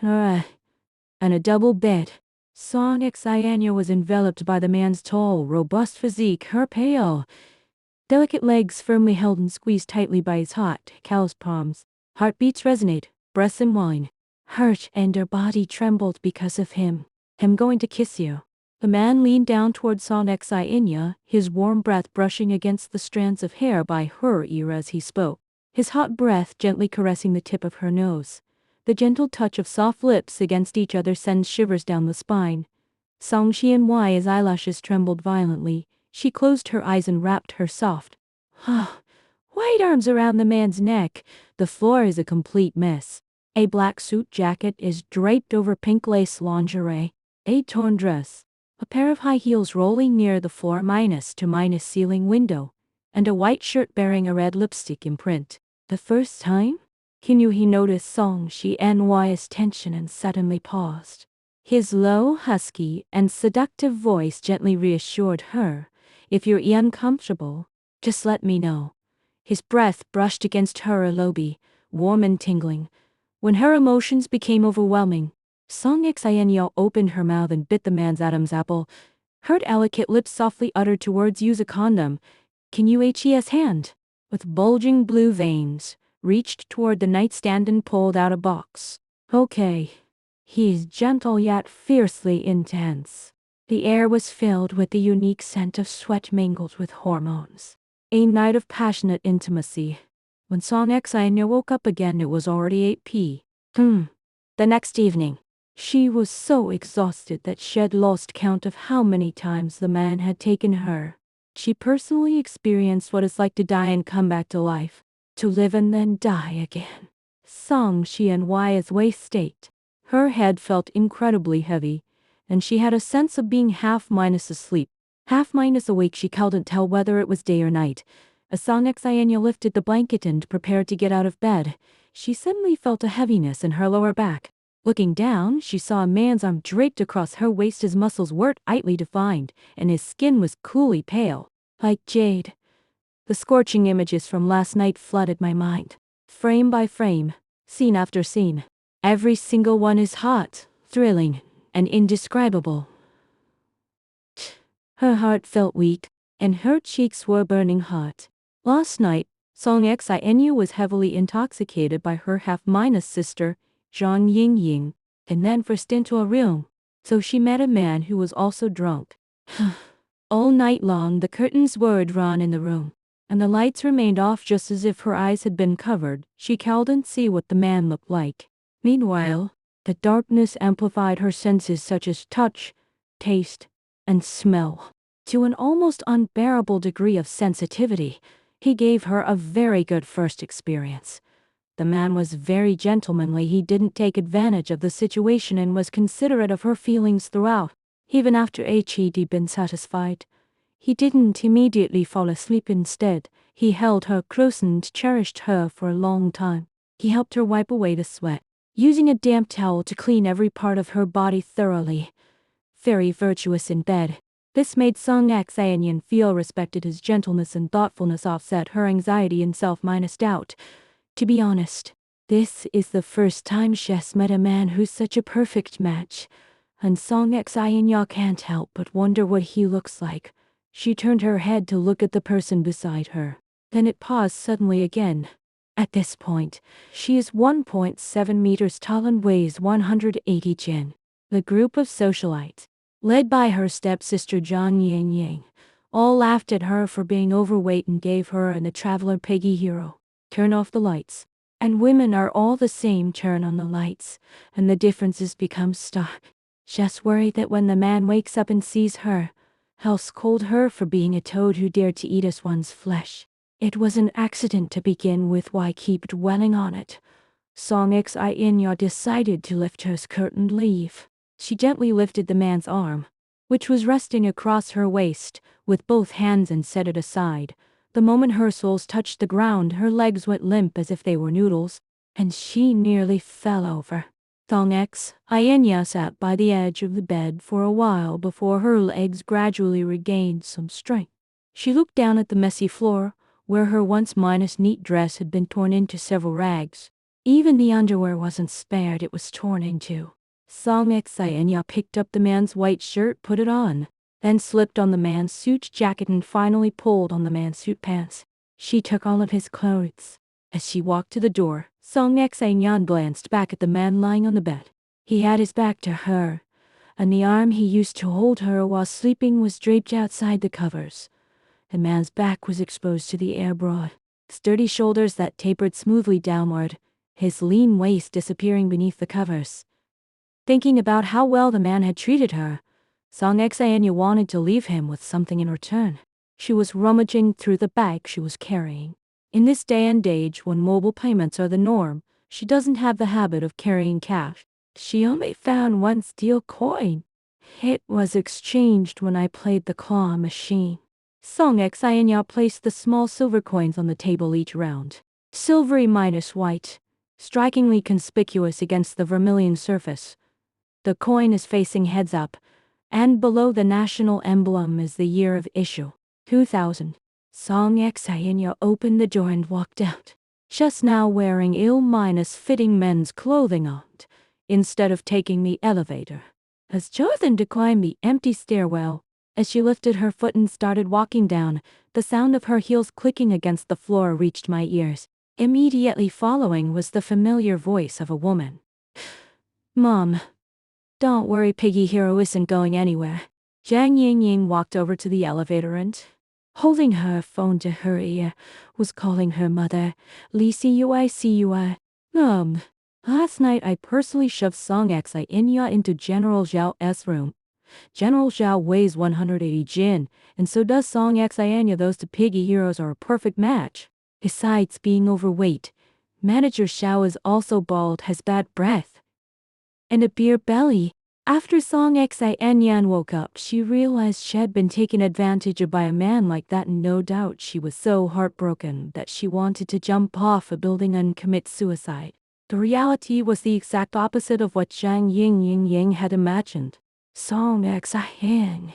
and a double bed. Song Xianya was enveloped by the man's tall, robust physique, her pale, delicate legs firmly held and squeezed tightly by his hot, calloused palms. Heartbeats resonate, breaths in wine. Hurt, and her body trembled because of him. I'm going to kiss you. The man leaned down toward Song Xianya, his warm breath brushing against the strands of hair by her ear as he spoke, his hot breath gently caressing the tip of her nose. The gentle touch of soft lips against each other sends shivers down the spine. Song Xianhui's eyelashes trembled violently. She closed her eyes and wrapped her soft, white arms around the man's neck. The floor is a complete mess. A black suit jacket is draped over pink lace lingerie, a torn dress, a pair of high heels rolling near the floor minus ceiling window, and a white shirt bearing a red lipstick imprint. The first time he noticed Song Xianhui's tension and suddenly paused. His low, husky, and seductive voice gently reassured her. If you're uncomfortable, just let me know. His breath brushed against her lobby, warm and tingling. When her emotions became overwhelming, Song Xianya opened her mouth and bit the man's Adam's apple. Her delicate lips softly uttered to words, use a condom. Can you his hand, with bulging blue veins, reached toward the nightstand and pulled out a box. Okay. He's gentle yet fiercely intense. The air was filled with the unique scent of sweat mingled with hormones. A night of passionate intimacy. When Song Xianya woke up again, it was already 8 p.m. The next evening, she was so exhausted that she had lost count of how many times the man had taken her. She personally experienced what it's like to die and come back to life, to live and then die again. Song Xianhui's waist ached. Her head felt incredibly heavy, and she had a sense of being half asleep, half awake. She couldn't tell whether it was day or night. As Song Xianya lifted the blanket and prepared to get out of bed, she suddenly felt a heaviness in her lower back. Looking down, she saw a man's arm draped across her waist. His muscles were tightly defined, and his skin was coolly pale, like jade. The scorching images from last night flooded my mind. Frame by frame, scene after scene. Every single one is hot, thrilling, and indescribable. Her heart felt weak, and her cheeks were burning hot. Last night, Song Xianya was heavily intoxicated by her half-sister, Zhang Yingying, and then forced into a room. So she met a man who was also drunk. All night long the curtains were drawn in the room, and the lights remained off just as if her eyes had been covered. She couldn't see what the man looked like. Meanwhile, the darkness amplified her senses such as touch, taste, and smell, to an almost unbearable degree of sensitivity. He gave her a very good first experience. The man was very gentlemanly. He didn't take advantage of the situation and was considerate of her feelings throughout. Even after he'd been satisfied, he didn't immediately fall asleep. Instead, he held her close and cherished her for a long time. He helped her wipe away the sweat, using a damp towel to clean every part of her body thoroughly. Very virtuous in bed. This made Song Xianya feel respected. His gentleness and thoughtfulness offset her anxiety and self-doubt. To be honest, this is the first time she's met a man who's such a perfect match, and Song Xianya can't help but wonder what he looks like. She turned her head to look at the person beside her. Then it paused suddenly again. At this point, she is 1.7 meters tall and weighs 180 kg. The group of socialites, led by her stepsister Zhang Yingying, all laughed at her for being overweight and gave her and the traveler Peggy hero. Turn off the lights. And women are all the same. Turn on the lights, and the differences become stark. Just worried that when the man wakes up and sees her, he'll scold her for being a toad who dared to eat as one's flesh. It was an accident to begin with. Why keep dwelling on it? Song Xianya decided to lift her skirt and leave. She gently lifted the man's arm, which was resting across her waist, with both hands and set it aside. The moment her soles touched the ground, her legs went limp as if they were noodles, and she nearly fell over. Song Xianya sat by the edge of the bed for a while before her legs gradually regained some strength. She looked down at the messy floor, where her once neat dress had been torn into several rags. Even the underwear wasn't spared, it was torn in two. Song Xayanya picked up the man's white shirt, put it on, then slipped on the man's suit jacket and finally pulled on the man's suit pants. She took all of his clothes. As she walked to the door, Song Xayanya glanced back at the man lying on the bed. He had his back to her, and the arm he used to hold her while sleeping was draped outside the covers. The man's back was exposed to the air, broad, sturdy shoulders that tapered smoothly downward, his lean waist disappearing beneath the covers. Thinking about how well the man had treated her, Song Xayanya wanted to leave him with something in return. She was rummaging through the bag she was carrying. In this day and age when mobile payments are the norm, she doesn't have the habit of carrying cash. She only found one steel coin. It was exchanged when I played the claw machine. Song Xayanya placed the small silver coins on the table each round. Silvery minus white, strikingly conspicuous against the vermilion surface. The coin is facing heads up, and below the national emblem is the year of issue, 2000. Song Xayanya opened the door and walked out, just now wearing ill-fitting men's clothing on, instead of taking the elevator. As chosen to climb the empty stairwell, as she lifted her foot and started walking down, the sound of her heels clicking against the floor reached my ears. Immediately following was the familiar voice of a woman. Mom, don't worry, Piggy Hero isn't going anywhere. Zhang Yingying walked over to the elevator and, holding her phone to her ear, was calling her mother. Lee-cui. Last night I personally shoved Song Xayanya into General Zhao's room. General Zhao weighs 180 jin, and so does Song Xayanya. Those two Piggy Heroes are a perfect match. Besides being overweight, Manager Xiao is also bald, has bad breath, and a beer belly. After Song Xayanya woke up, she realized she had been taken advantage of by a man like that, and no doubt she was so heartbroken that she wanted to jump off a building and commit suicide. The reality was the exact opposite of what Zhang Yingying had imagined. Song Xayanya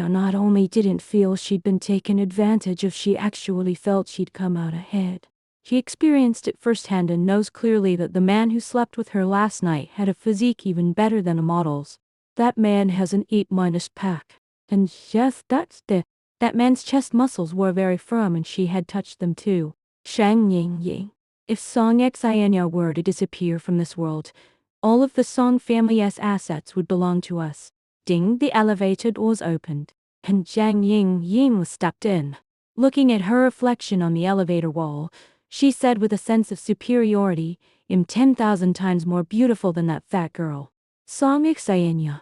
not only didn't feel she'd been taken advantage of, she actually felt she'd come out ahead. She experienced it firsthand and knows clearly that the man who slept with her last night had a physique even better than a model's. That man has an 8- pack. And yes, that man's chest muscles were very firm and she had touched them too. Zhang Yingying. If Song Xayanya were to disappear from this world, all of the Song family's assets would belong to us. Ding, the elevator doors opened, and Zhang Yingying stepped in. Looking at her reflection on the elevator wall, she said with a sense of superiority, "I'm 10,000 times more beautiful than that fat girl." Song Xayanya.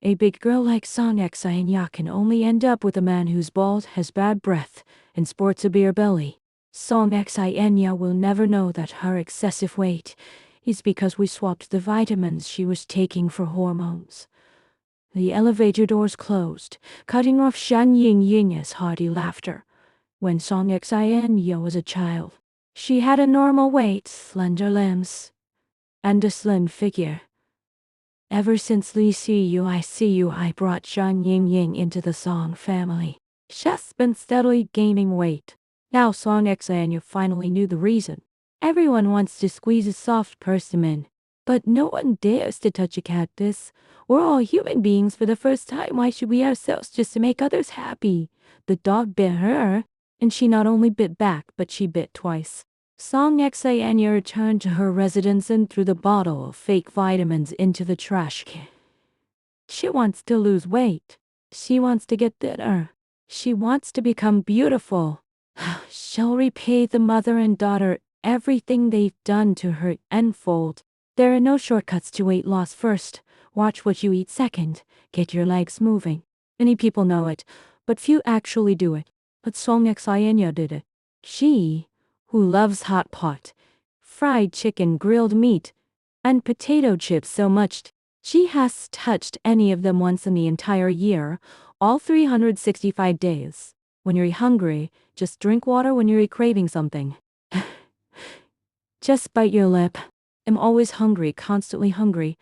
A big girl like Song Xayanya can only end up with a man who's bald, has bad breath, and sports a beer belly. Song Xayanya will never know that her excessive weight is because we swapped the vitamins she was taking for hormones. The elevator doors closed, cutting off Zhang Yingying's hearty laughter. When Song Xayanya was a child, she had a normal weight, slender limbs, and a slim figure. Ever since Lee-cui brought Zhang Yingying into the Song family, she's been steadily gaining weight. Now Song Xayanya finally knew the reason. Everyone wants to squeeze a soft persimmon, but no one dares to touch a cactus. We're all human beings for the first time. Why should we ourselves just to make others happy? The dog bit her, and she not only bit back, but she bit twice. Song Xayanya returned to her residence and threw the bottle of fake vitamins into the trash can. She wants to lose weight. She wants to get thinner. She wants to become beautiful. She'll repay the mother and daughter everything they've done to her tenfold. There are no shortcuts to weight loss. First, watch what you eat. Second, get your legs moving. Many people know it, but few actually do it. But Song Xayanya did it. She, who loves hot pot, fried chicken, grilled meat, and potato chips so much, she has touched any of them once in the entire year, all 365 days. When you're hungry, just drink water. When you're craving something, just bite your lip. I'm always hungry, constantly hungry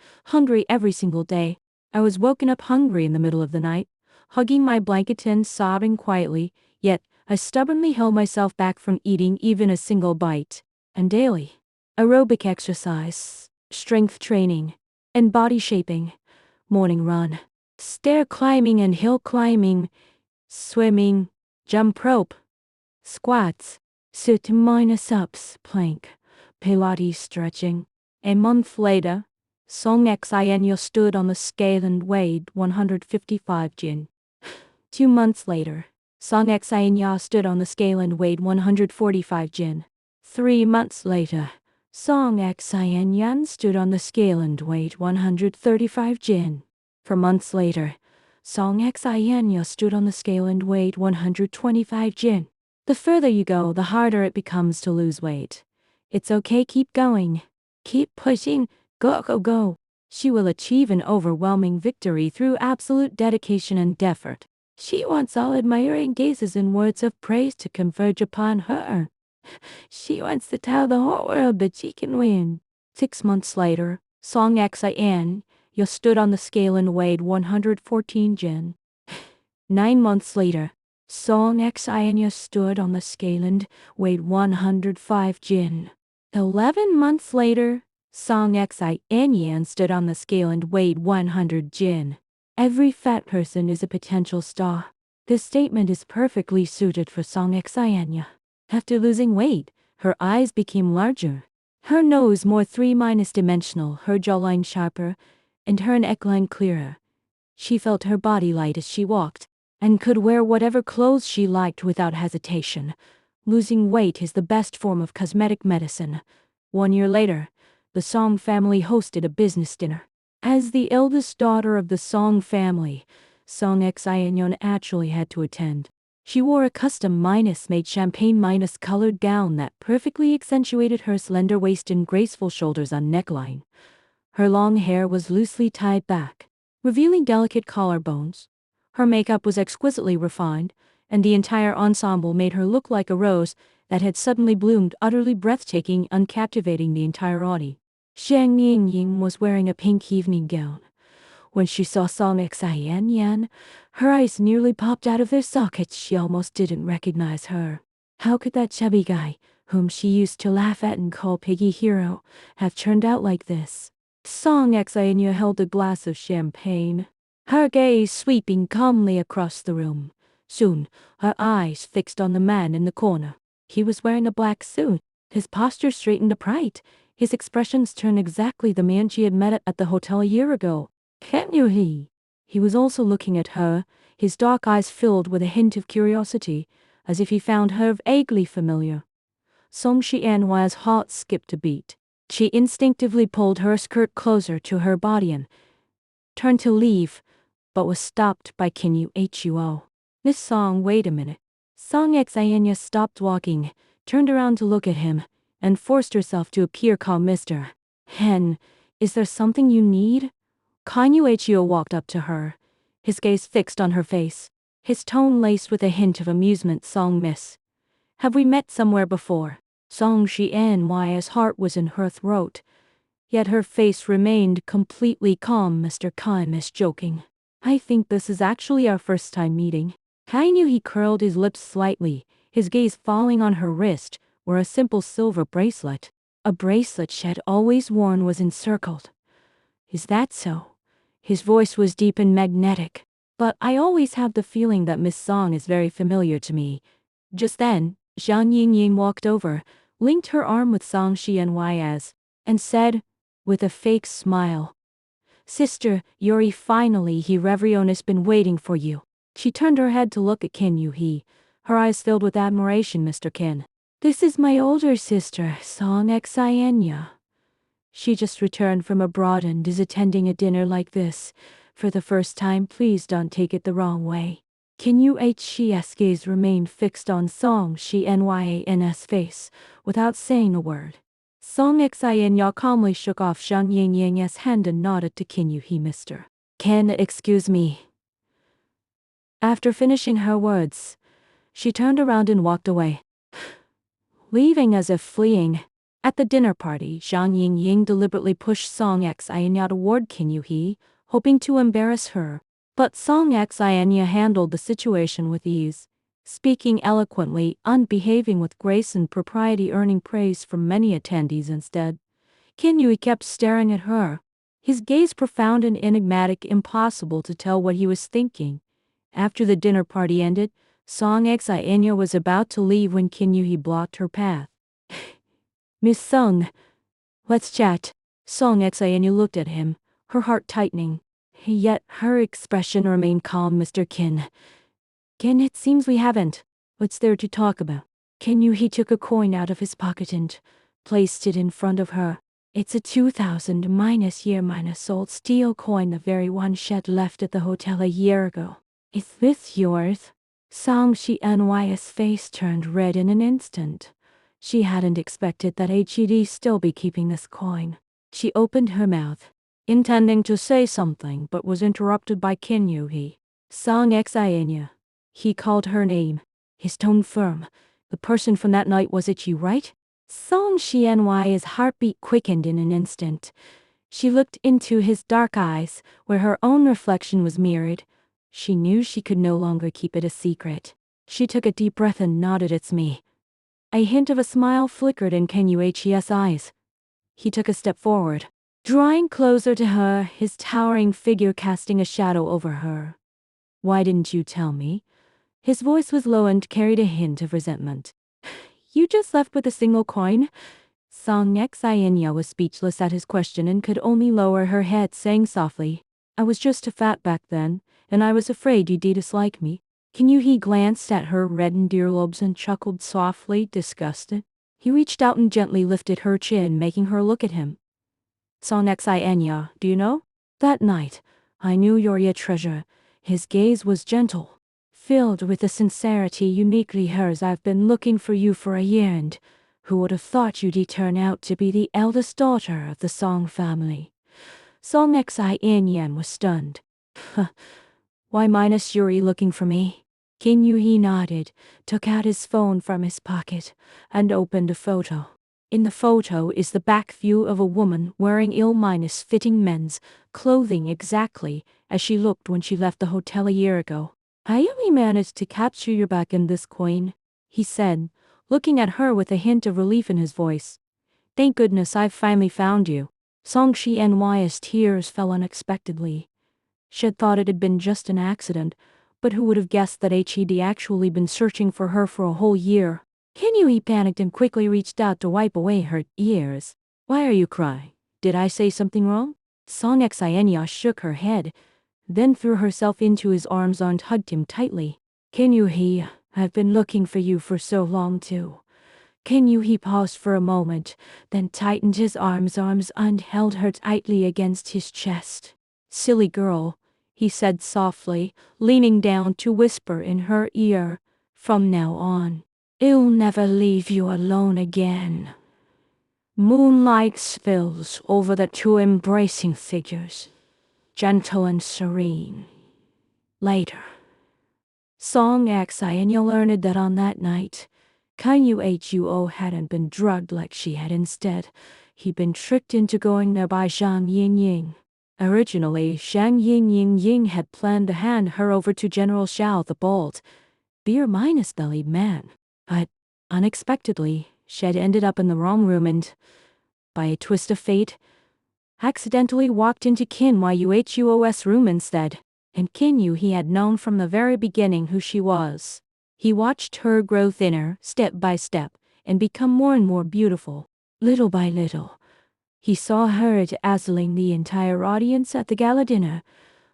every single day. I was woken up hungry in the middle of the night, hugging my blanket and sobbing quietly, yet I stubbornly held myself back from eating even a single bite. And daily, aerobic exercise, strength training, and body shaping, morning run, stair climbing and hill climbing, swimming, jump rope, squats, sit minus ups, plank, Pilates stretching. A month later, Song Xianyu stood on the scale and weighed 155 jin. 2 months later, Song Xianyu stood on the scale and weighed 145 jin. 3 months later, Song Xianyan stood on the scale and weighed 135 jin. 4 months later, Song Xianyu stood on the scale and weighed 125 jin. The further you go, the harder it becomes to lose weight. It's okay, keep going. Keep pushing, go, go, go. She will achieve an overwhelming victory through absolute dedication and effort. She wants all admiring gazes and words of praise to converge upon her. She wants to tell the whole world that she can win. 6 months later, Song Xian stood on the scale and weighed 114 jin. 9 months later, Song Xian stood on the scale and weighed 105 jin. 11 months later, Song Xian stood on the scale and weighed 100 jin. Every fat person is a potential star. This statement is perfectly suited for Song Xian. After losing weight, her eyes became larger, her nose more 3-dimensional, her jawline sharper, and her neckline clearer. She felt her body light as she walked, and could wear whatever clothes she liked without hesitation. Losing weight is the best form of cosmetic medicine. 1 year later, the Song family hosted a business dinner. As the eldest daughter of the Song family, Song Xianyon actually had to attend. She wore a custom made champagne colored gown that perfectly accentuated her slender waist and graceful shoulders on neckline. Her long hair was loosely tied back, revealing delicate collarbones. Her makeup was exquisitely refined, and the entire ensemble made her look like a rose that had suddenly bloomed, utterly breathtaking and captivating the entire audience. Zhang Yingying was wearing a pink evening gown. When she saw Song Xianyan, her eyes nearly popped out of their sockets. She almost didn't recognize her. How could that chubby guy, whom she used to laugh at and call Piggy Hero, have turned out like this? Song Xianyan held a glass of champagne, her gaze sweeping calmly across the room. Soon, her eyes fixed on the man in the corner. He was wearing a black suit, his posture straightened upright, his expressions turned exactly the man she had met at the hotel a year ago. Can't you he? He was also looking at her, his dark eyes filled with a hint of curiosity, as if he found her vaguely familiar. Song Xianhua's heart skipped a beat. She instinctively pulled her skirt closer to her body and turned to leave, but was stopped by Qin Huo. Miss Song, wait a minute. Song Xianya stopped walking, turned around to look at him, and forced herself to appear calm. Mr. Hen, is there something you need? Qin Huo walked up to her, his gaze fixed on her face, his tone laced with a hint of amusement. Song miss. Have we met somewhere before? Song Xianhua's heart was in her throat, yet her face remained completely calm. Mr. Qin is joking. I think this is actually our first time meeting. Qin knew. He curled his lips slightly, his gaze falling on her wrist, where a simple silver bracelet, a bracelet she had always worn, was encircled. Is that so? His voice was deep and magnetic. But I always have the feeling that Miss Song is very familiar to me. Just then, Zhang Yingying walked over, linked her arm with Song Xianhua's, and said, with a fake smile, Sister, Yuri, finally, everyone's been waiting for you. She turned her head to look at Qin Yuhi, her eyes filled with admiration. Mr. Qin. This is my older sister, Song Xianya. She just returned from abroad and is attending a dinner like this for the first time. Please don't take it the wrong way. Qin Yuhi's gaze remained fixed on Song Xianyan's face without saying a word. Song Xianya calmly shook off Zhang Yingying's hand and nodded to Qin Yuhi. Mr. Qin, excuse me. After finishing her words, she turned around and walked away, leaving as if fleeing. At the dinner party, Zhang Yingying deliberately pushed Song Xianya toward Qin Yuhi, hoping to embarrass her. But Song Xianya handled the situation with ease. speaking eloquently, unbehaving with grace and propriety, earning praise from many attendees instead. Kinyui kept staring at her, his gaze profound and enigmatic, impossible to tell what he was thinking. After the dinner party ended, Song Enya was about to leave when Kinyui blocked her path. Miss Sung, let's chat. Song Enya looked at him, her heart tightening. Yet her expression remained calm. Mr. Kin, it seems we haven't. What's there to talk about? He took a coin out of his pocket and placed it in front of her. It's a 2000 minus year minus old steel coin, the very one Shed left at the hotel a year ago. Is this yours? Song Ny's face turned red in an instant. She hadn't expected that He'd still be keeping this coin. She opened her mouth, intending to say something, but was interrupted by Kinyui. Song Enya. He called her name, his tone firm. The person from that night, was it you, right? Song Ny's heartbeat quickened in an instant. She looked into his dark eyes, where her own reflection was mirrored. She knew she could no longer keep it a secret. She took a deep breath and nodded. It's me. A hint of a smile flickered in Kinyui's eyes. He took a step forward, drawing closer to her, his towering figure casting a shadow over her. Why didn't you tell me? His voice was low and carried a hint of resentment. You just left with a single coin? Song Enya was speechless at his question and could only lower her head, saying softly, I was just too fat back then, and I was afraid you'd dislike me. He glanced at her reddened earlobes and chuckled softly, disgusted. He reached out and gently lifted her chin, making her look at him. Song Enya, do you know? That night, I knew you're a treasure. His gaze was gentle, filled with a sincerity uniquely hers. I've been looking for you for a year, and who would have thought you'd turn out to be the eldest daughter of the Song family? Song Enya was stunned. Why minus Yuri looking for me? Kinyui nodded, took out his phone from his pocket, and opened a photo. In the photo is the back view of a woman wearing ill-fitting men's clothing exactly as she looked when she left the hotel a year ago. I only managed to capture your back in this coin, he said, looking at her with a hint of relief in his voice. Thank goodness I've finally found you. Song Ny's tears fell unexpectedly. She'd thought it had been just an accident, but who would have guessed that He'd actually been searching for her for a whole year? Kinyui panicked and quickly reached out to wipe away her tears. Why are you crying? Did I say something wrong? Song Enya shook her head, then threw herself into his arms and hugged him tightly. Kinyui, I've been looking for you for so long too. Kinyui paused for a moment, then tightened his arms and held her tightly against his chest. Silly girl, he said softly, leaning down to whisper in her ear. From now on, I'll never leave you alone again. Moonlight spills over the two embracing figures, gentle and serene. Later, Song Enya learned that on that night, Kinyuo hadn't been drugged like she had. Instead, he'd been tricked into going there by Zhang Yingying. Originally, Zhang Yingying had planned to hand her over to General Xiao the Bold, beer-bellied man. But, unexpectedly, Shed ended up in the wrong room and, by a twist of fate, accidentally walked into Kinyuo's room instead. And Kinyui had known from the very beginning who she was. He watched her grow thinner, step by step, and become more and more beautiful, little by little. He saw her dazzling the entire audience at the gala dinner,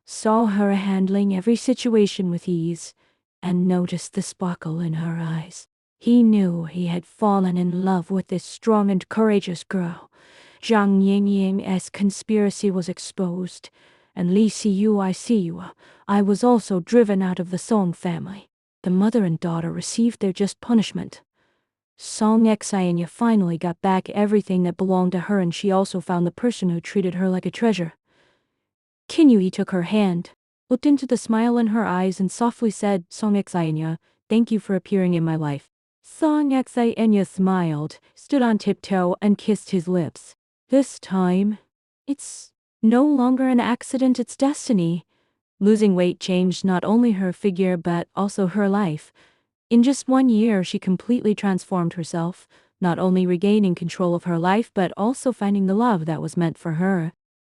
saw her handling every situation with ease, and noticed the sparkle in her eyes. He knew he had fallen in love with this strong and courageous girl. Zhang Yingying's conspiracy was exposed, and Li Ciu I was also driven out of the Song family. The mother and daughter received their just punishment. Song Enya finally got back everything that belonged to her, and she also found the person who treated her like a treasure. Kinyui took her hand, looked into the smile in her eyes, and softly said, Song Enya, thank you for appearing in my life. Song Enya smiled, stood on tiptoe, and kissed his lips. This time, it's no longer an accident, it's destiny. Losing weight changed not only her figure but also her life. In just 1 year, she completely transformed herself, not only regaining control of her life but also finding the love that was meant for her.